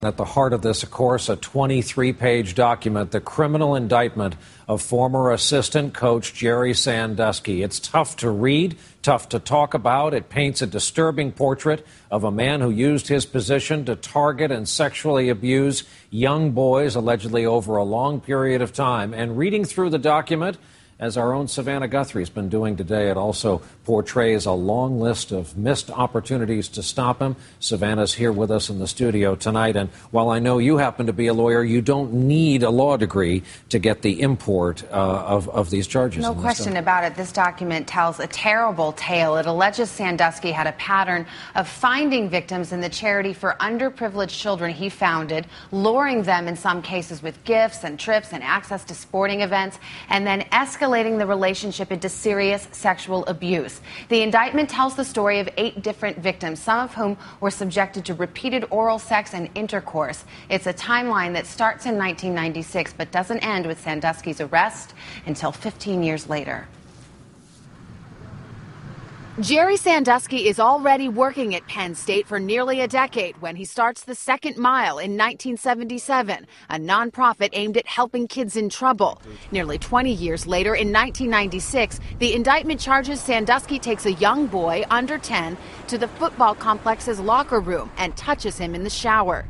At the heart of this, of course, a 23-page document, the criminal indictment of former assistant coach Jerry Sandusky. It's tough to read, tough to talk about. It paints a disturbing portrait of a man who used his position to target and sexually abuse young boys, allegedly over a long period of time. And reading through the document, as our own Savannah Guthrie has been doing today, it also portrays a long list of missed opportunities to stop him. Savannah's here with us in the studio tonight. And while I know you happen to be a lawyer, you don't need a law degree to get the import of these charges. No question about it. This document tells a terrible tale. It alleges Sandusky had a pattern of finding victims in the charity for underprivileged children he founded, luring them in some cases with gifts and trips and access to sporting events, and then escalating the relationship into serious sexual abuse. The indictment tells the story of 8 different victims, some of whom were subjected to repeated oral sex and intercourse. It's a timeline that starts in 1996 but doesn't end with Sandusky's arrest until 15 years later. Jerry Sandusky is already working at Penn State for nearly a decade when he starts the Second Mile in 1977, a nonprofit aimed at helping kids in trouble. Nearly 20 years later, in 1996, the indictment charges Sandusky takes a young boy under 10 to the football complex's locker room and touches him in the shower.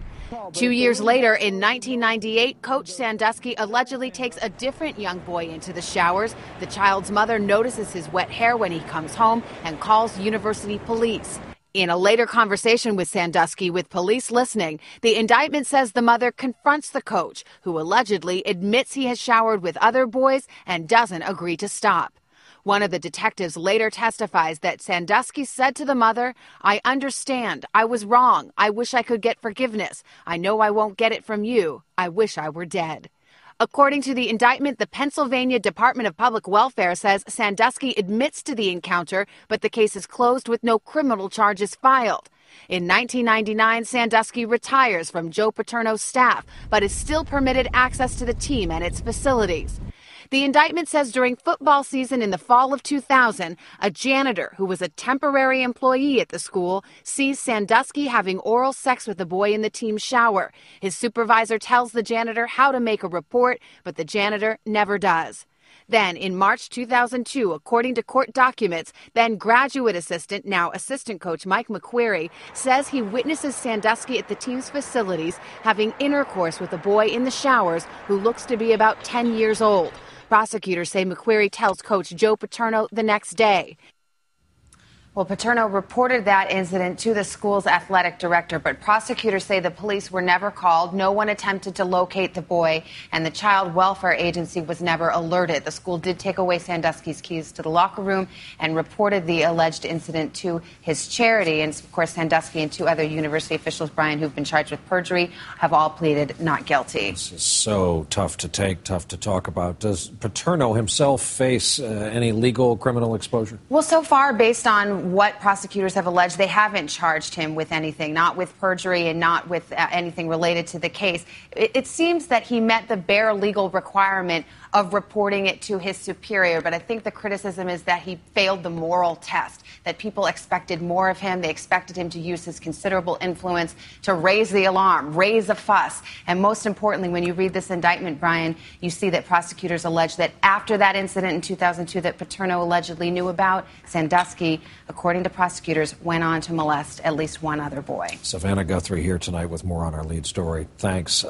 2 years later, in 1998, Coach Sandusky allegedly takes a different young boy into the showers. The child's mother notices his wet hair when he comes home and calls university police. In a later conversation with Sandusky, with police listening, the indictment says the mother confronts the coach, who allegedly admits he has showered with other boys and doesn't agree to stop. One of the detectives later testifies that Sandusky said to the mother, "I understand. I was wrong. I wish I could get forgiveness. I know I won't get it from you. I wish I were dead." According to the indictment, the Pennsylvania Department of Public Welfare says Sandusky admits to the encounter, but the case is closed with no criminal charges filed. In 1999, Sandusky retires from Joe Paterno's staff, but is still permitted access to the team and its facilities. The indictment says during football season in the fall of 2000, a janitor who was a temporary employee at the school sees Sandusky having oral sex with a boy in the team's shower. His supervisor tells the janitor how to make a report, but the janitor never does. Then, in March 2002, according to court documents, then graduate assistant, now assistant coach Mike McQuarrie, says he witnesses Sandusky at the team's facilities having intercourse with a boy in the showers who looks to be about 10 years old. Prosecutors say McQuarrie tells Coach Joe Paterno the next day. Well, Paterno reported that incident to the school's athletic director, but prosecutors say the police were never called. No one attempted to locate the boy, and the child welfare agency was never alerted. The school did take away Sandusky's keys to the locker room and reported the alleged incident to his charity. And, of course, Sandusky and 2 other university officials, Brian, who've been charged with perjury, have all pleaded not guilty. This is so tough to take, tough to talk about. Does Paterno himself face any legal criminal exposure? Well, so far, based on what prosecutors have alleged, they haven't charged him with anything, not with perjury and not with anything related to the case. It seems that he met the bare legal requirement of reporting it to his superior, but I think the criticism is that he failed the moral test, that people expected more of him. They expected him to use his considerable influence to raise the alarm, raise a fuss. And most importantly, when you read this indictment, Brian, you see that prosecutors allege that after that incident in 2002 that Paterno allegedly knew about, Sandusky, according to prosecutors, went on to molest at least one other boy. Savannah Guthrie here tonight with more on our lead story. Thanks.